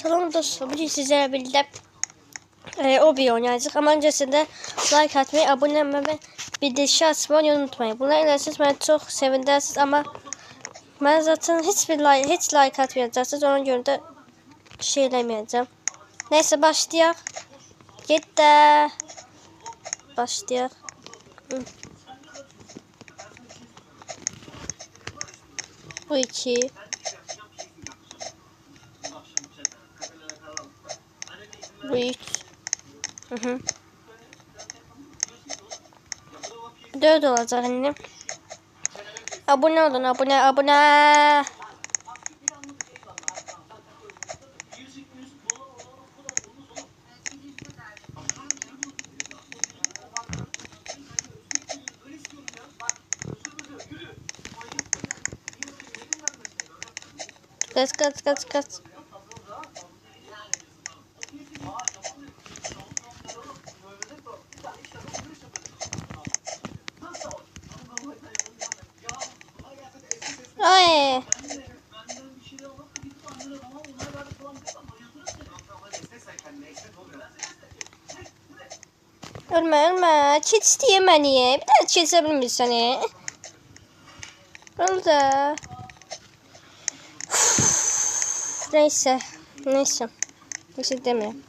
Salam dostlar, bugün sizlerle birlikte Obi oynayacağız. Ama öncesinde like atmayı, abone olmayı ve bildirişi açmayı unutmayın. Bunlar ilerseniz beni çok sevindirsiniz ama ben zaten hiç like atmayacaksınız. Ona göre de şey demeyeceğim. Neyse başlayalım. Gitti. Başlayalım. Bu iki. Bu üç. Dört olacak annem. Abone olun, abone. Kaç. Ay. Ölme. Çiz diye beni. Bir daha çizebilir misin seni? Oldu. Neyse. Bir şey demiyorum.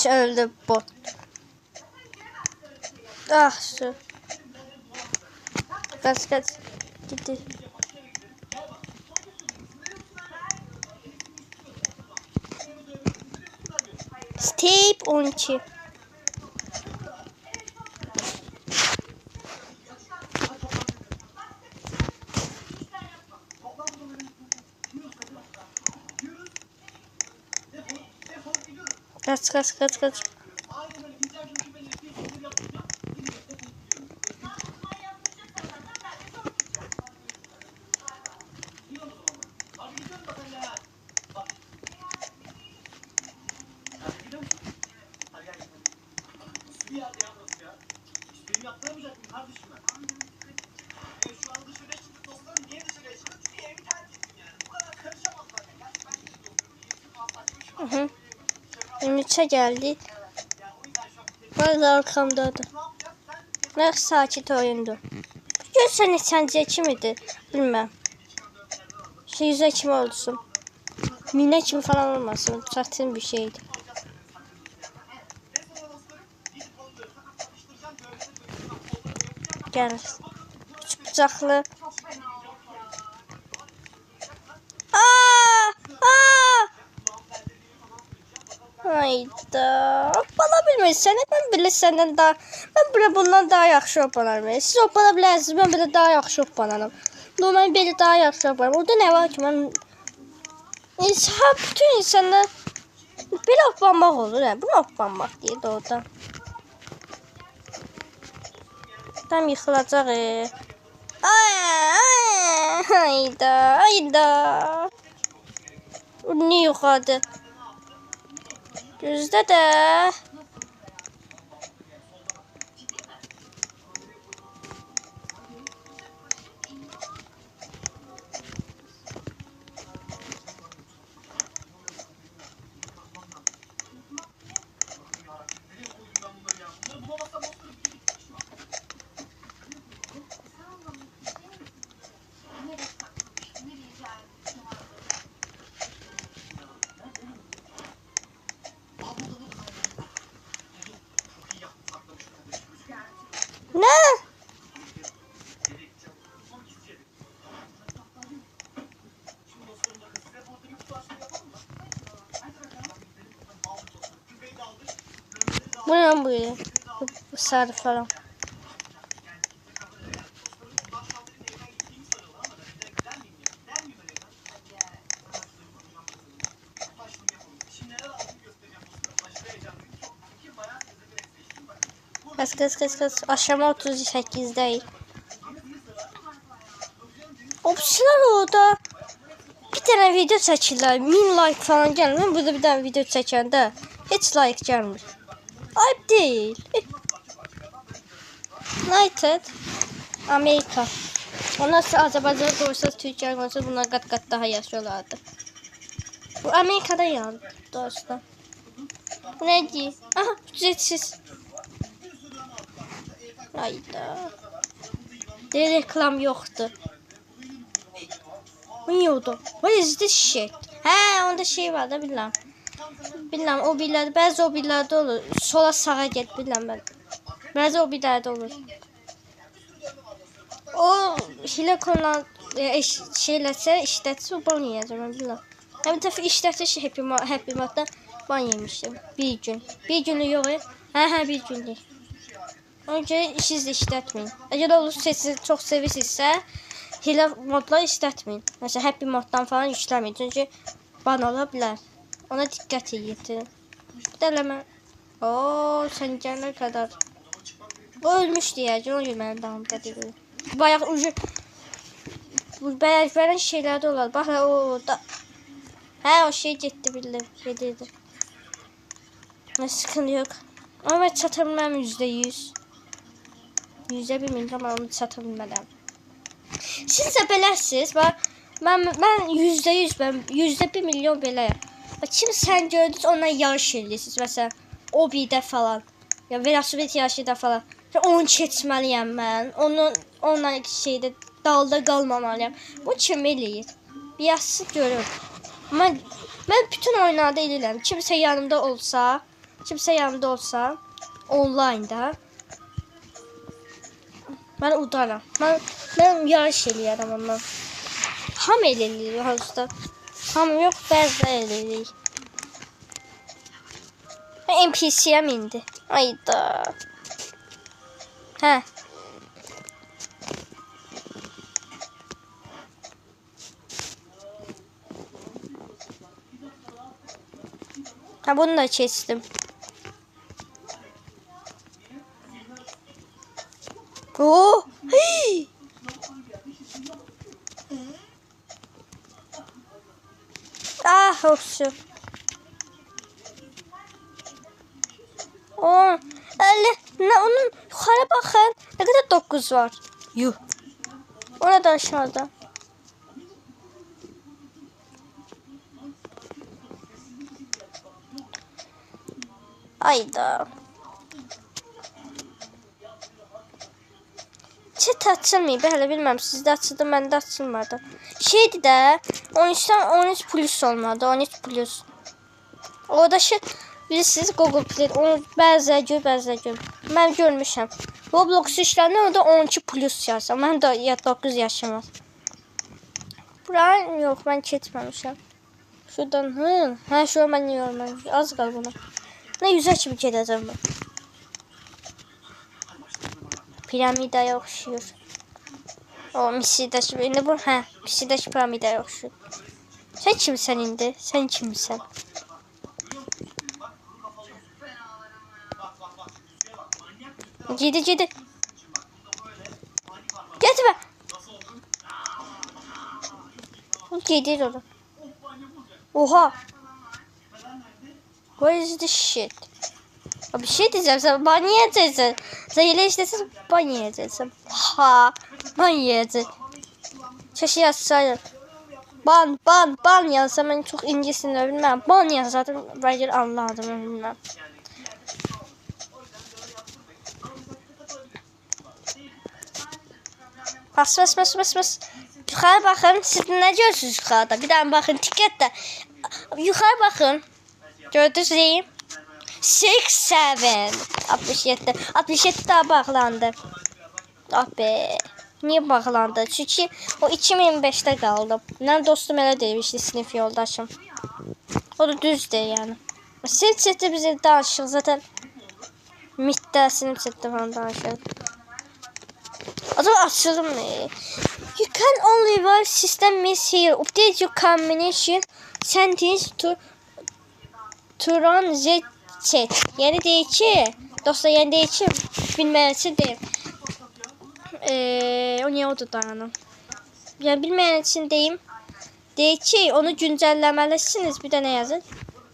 Öldü bot. Ah şu. Kaç. Gitti. Step 12. Kaç. Hı. 23'e geldi. Bazı arkamdadır. Ne sakit oyundu. Görsen sence kim idi? Bilmem. Şey yüze kim olsun. Mine kimi falan olmasın. Çətin bir şeydi. Gel. Üç bıçaklı. Hayda. Bana bilmirsən, mən belə səndən daha... Mən belə bundan daha yaxşı hoppanarım. Siz hoppana bilərsiniz, mən belə daha yaxşı hoppanarım. Mən belə daha yaxşı hoppanarım. Orada nə var ki, mən... Bütün insanlar... Belə hoppanmaq olur, hə? Bunu hoppanmaq deyir doğrudan. Tam yıxılacaq, Hayda. Ne yuxarıdı? Gözdə də. Ne? Bu ne böyle? Bu sarı falan. Kız. Aşama 38 değil. Opsiyalar orada bir tane video çəkirlər. 1000 like falan gəlmir. Burada bir tane video çəkəndə heç like gəlmir. Ayıp değil. United Amerika. Onlar Azərbaycan'a qoysa, Türkiye'ye qoysa bunlar qat-qat daha yaxşı olardı. Bu Amerika'da yani dostlar. Bu neydi? Aha, ücretsiz. Hayda. Reklam yoktu. Bu niye oldu? What is this shit? He, onda şey var da bilmem. Bilmem o birlerde, bazı o birlerde olur. Sola sağa get bilmem ben. Bazı o birlerde olur. O hile konulan şeylerse işletse ban yiyeceğim ben bilmem. Hem bir defa işletse Happy Mod'da ban yemiştim. Bir gün. Bir günü yok ya. He bir günlük. Önce siz de işletmeyin. Eğer olur siz çok sevirsinizsə hile modları işletmeyin. Mesela Happy Mod'dan falan yükləmeyin. Çünkü ban ola bilər. Ona dikkat edin. Dəleme. Oo, sen gelene kadar. O ölmüş diyeceğim. O gün benim devam edebilirim. Bayağı ucu. Bu beyazların şeylerde olur. Bak o da. He o şey gitti bildim. Gediydi. Ne sıkıntı yok. Ama ben çatabilmem %100. %1 milyon ama onu çatabilmem. Siz de beləsiniz. Ben %100 ben %1 milyon beləyəm. Kim sen gördünüz ondan yarış edirsiniz. Mesela o birdə falan. Ya velosiped yarışıda falan. Onu keçməliyəm mən. Onunla şeydə dalda qalmamalıyam. Bu kim eləyir? Bir yazsın görür. Mən bütün oyunlarda eləyirəm. Kimsə yanımda olsa online'da ben udaram. Ben yarış eləyərəm ondan. Ham eləyir hozda. Ham yox, bəzi eləyir. NPC'ye indi. Ayda. He. Ha bunu da kestim. Oo! Hey! Ah olsun. O, ne onun yukarı bakın. Ne kadar 9 var. Yuh. Orada aşağıda. Ayda. Chat açılmıyor. Ben hele bilmem. Sizde açıldı, bende açılmadı. Şeydi də 13'ten 13 plus olmadı. 13 plus. Orada şey bilirsiniz Google Play. Onu bəzə gör. Ben görmüşəm. Roblox işlerinde orada 12 plus yazsam. Ben de 9 yaşım var. Buran yok ben keçməmişəm. Şuradan ha şu an ben yiyorum. Az qal buna. Ne yüzə kimi gedəcəm ben. Piramidaya oxşuyur. O Misidaş indi bu hə Misidaş piramidaya oxşuyur. Sen kimsən indi? Sen kimsən? Gidi. Getmə. Gedir ora. Oha. What is this shit? Bir şey diyeceğim sen ban yiyeceksin. Sen hile işlesin ban yiyeceksin. Ha ban yiyeceksin. Şaşı yazsaydın. Ban yazsam ben çok incisini bilmem. Ban yazsaydın belki anladım bilmem. Bas. Yukarı bakın. Siz ne görüyorsunuz yukarıda? Bir daha bakın tikette. Yukarı bakın. Gördünüz değil. 67 67 daha bağlandı. Ah be. Niye bağlandı? Çünkü o 2025'te kaldı. Ben dostum elə demişti sınıf yoldaşım. O da düzdür yani. Sınıf çekti bize danışıq zaten. MIT'də sınıf çekti falan danışıq. Acaba açılır mı? You can only work system miss here. Update your combination sentence to run the chat. Yani değil ki. Dostlar yani değil ki. Bilmesi değil. O niye oldu dayanım? yani bilmeyen için deyim. Deyir ki onu güncelləməlisiniz. Bir de ne yazın?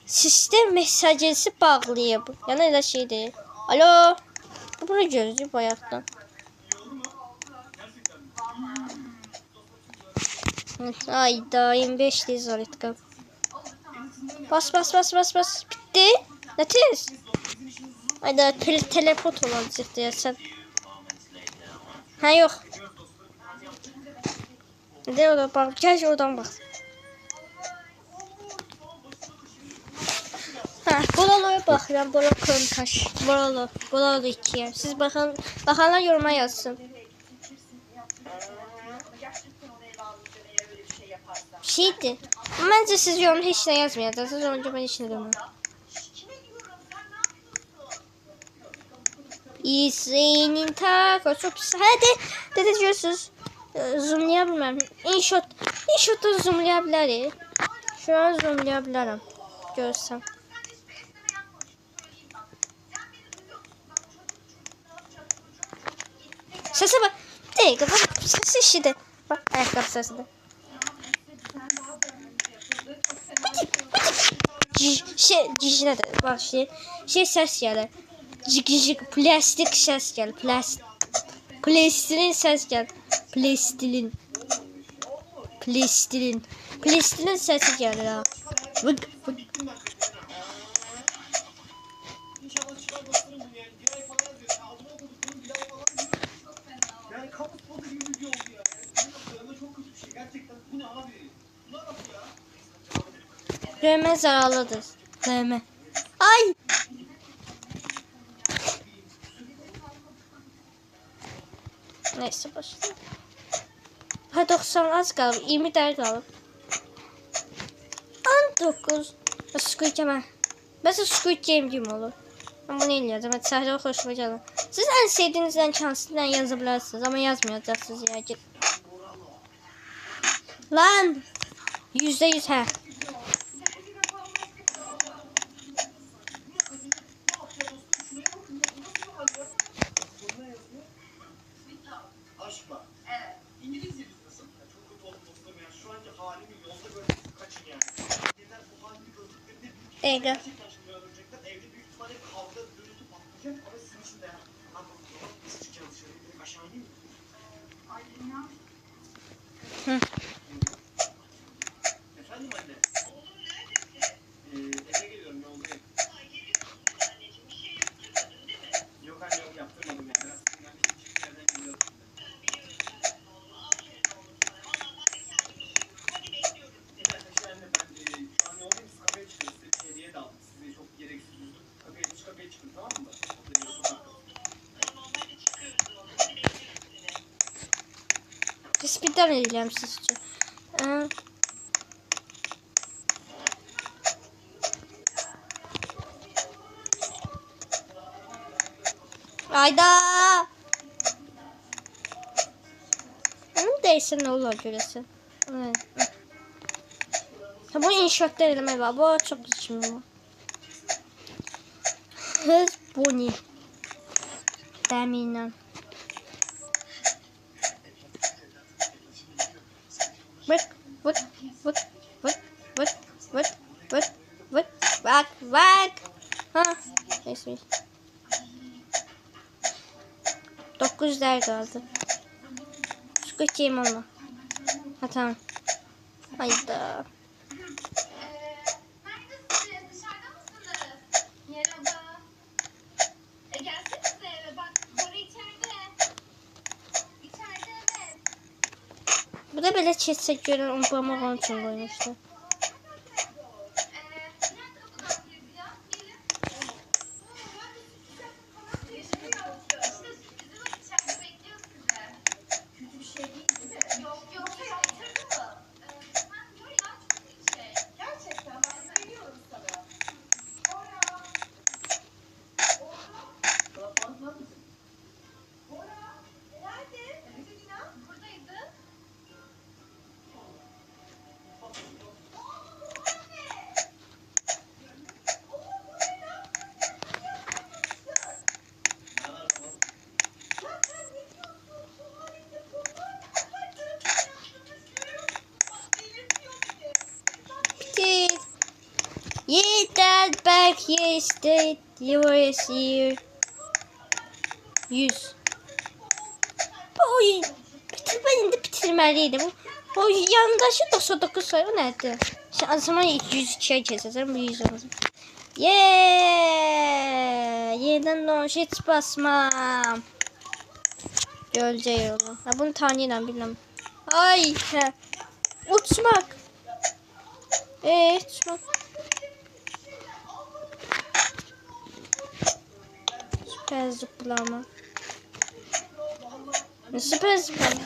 Sistem mesajesi bağlayıb. Yani elə şey deyil. Alo. Bunu gözləyib bayaqdan. Ayda 25 lizaretka. Bas. Bitti. Ne tez? Ayda teleport olacaq deyəsən. Ha yok. Ne orada bak. Gel oradan bak. Ha, Bolalo'ya bakıram. Bolo Krontaş. Bolalo 2'ye. Siz bakanlar yoruma yazsın. Şeydi. Bence siz yorumda hiç ne yazmayacaksınız. Önce ben hiç ne demem. İyisinin taco çok pis. Hadi. Dede diyorsunuz. Zoomlayabilmem. InShot'da zoomlayabilirim. Şu an zoomlayabilirim. Görsem. Sese bak. Bir dakika bak. Ses işi bak ayakkabı sesi de. Cicine de bak şey ses gelir. Cik plastik ses gelir. Plastilin ses gelir. Plastilin sesi gelir ha. Vık. Dövme zararlıdır. Dövme. Ay! Neyse başlayalım. Ha 90 az kaldı. 20 der kaldı. 19. Squid Game. Mesela Squid Game gibi olur. Ben bunu eləyəcəm. Hadi sadece hoşuma gəlin. Siz en sevdiğinizden şanslıdan yazabilirsiniz ama yazmayacaksınız ya. Lan! %100 ha. Ega. Hı. Efendim anne. Oğlum neredesin? Eve geliyorum yoldayım. Anneciğim bir şey yaptırmadın değil mi? Yok anne yok yaptırmadım ya. Biraz sinirlendim. Çıkıp yerden geliyorum. Ben biliyorum oğlum. Aferin oğlum sana. Valla ben de kendim iyiyim. Hadi bekliyorum sizi. Arkadaşlar anne ben şu an yoldayım. Siz kafeye çıkın. Size bir hediye de aldım. Sizi çok gereksiz üzdüm. Kafeye çıkın tamam mı? Tamam hadi çıkıyoruz oğlum. Hadi bekliyorum seni. Speed'den edeceğim sizce. Ayda. Onun değilse ne olur göresi. Evet. Bu inşaatlar eleme var. Bu çok içim var. Hız Bonnie. Deminden. Bak. Ha. Neyse. 9 der kaldı. Squid Game olma. Ha tamam. Hayda. Neredesiniz? Dışarıda mısınız? Merhaba. Gelsenize eve bak. Bora içeride. İçeride evet. Bu da böyle çetsek gören unutmamak onun için koymuştu. Nerede kapıdan gireceğim? Gelin. Yaşamıyor. İşte sürprizi var içeride bekliyor sizi. Kötü bir şey değil mi? Yok yoksa yaptırdı mı? Yok ya çok iyi şey. Gerçekten ben güveniyorum sana. Bora. Bora. Nerede? Buradaydı. Yeah, that back, yes, that yours here. 100. Oy, ben indi bitirmeliydim. O yandaşı 99 sayı o nerede? Şimdi o zaman 102'ye keseceğim, bu 100 olacak. Yeah! Yeniden launch hiç basmam. Gölce yolu. Ha, bunu tanıyla bilmem. Ay! He. Uçmak. Uçmak. Süper zıplama. Süper zıplama.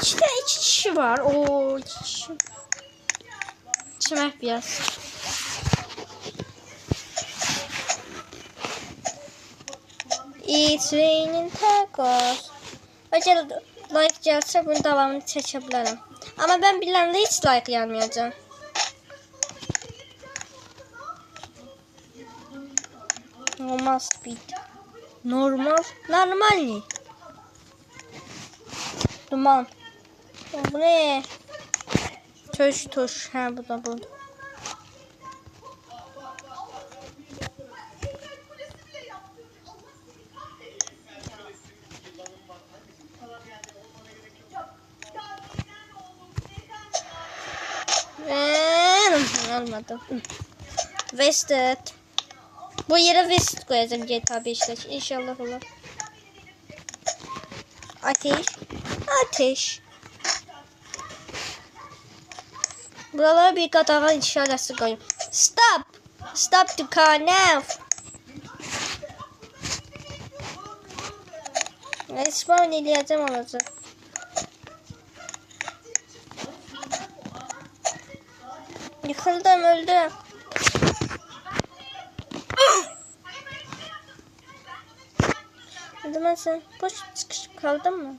İçte 2 kişi var. Oo, 2 kişi. İçmek biraz. It's raining tacos. Acaba like gelse bunun devamını çekebilirim. Ama ben bilenle hiç like gelmeyeceğim. Normal speed. Normal. Normal ne? Duman. Bu ne? Tuş. Ha bu da bu. Olmadı. Vested. Bu yere Vested koyacağım GTA 5'te. İnşallah olur. Ateş. Buralara bir katakan işareti koyayım. Stop the car now. Respawn eleyeceğim olacak. Yıkıldım, öldüm. Hadi sen boş sıkışıp kaldın mı?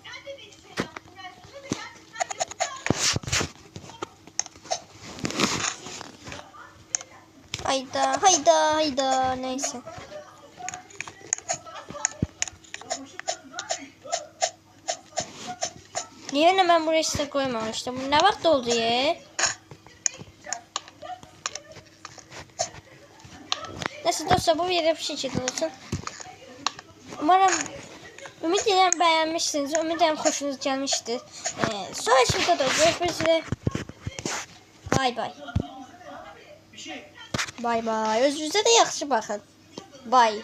Hayda neyse. Niye ben buraya size koymamıştım? Bu ne vakit oldu ya? Neyse dostlar, bu video bir şekilde olsun. Umarım ümit ederim beğenmişsiniz. Ümit ederim hoşunuz gelmiştir. Sonraki videoda görüşmek üzere. Bay bay. Özünüze de yaxşı baxın. Bay.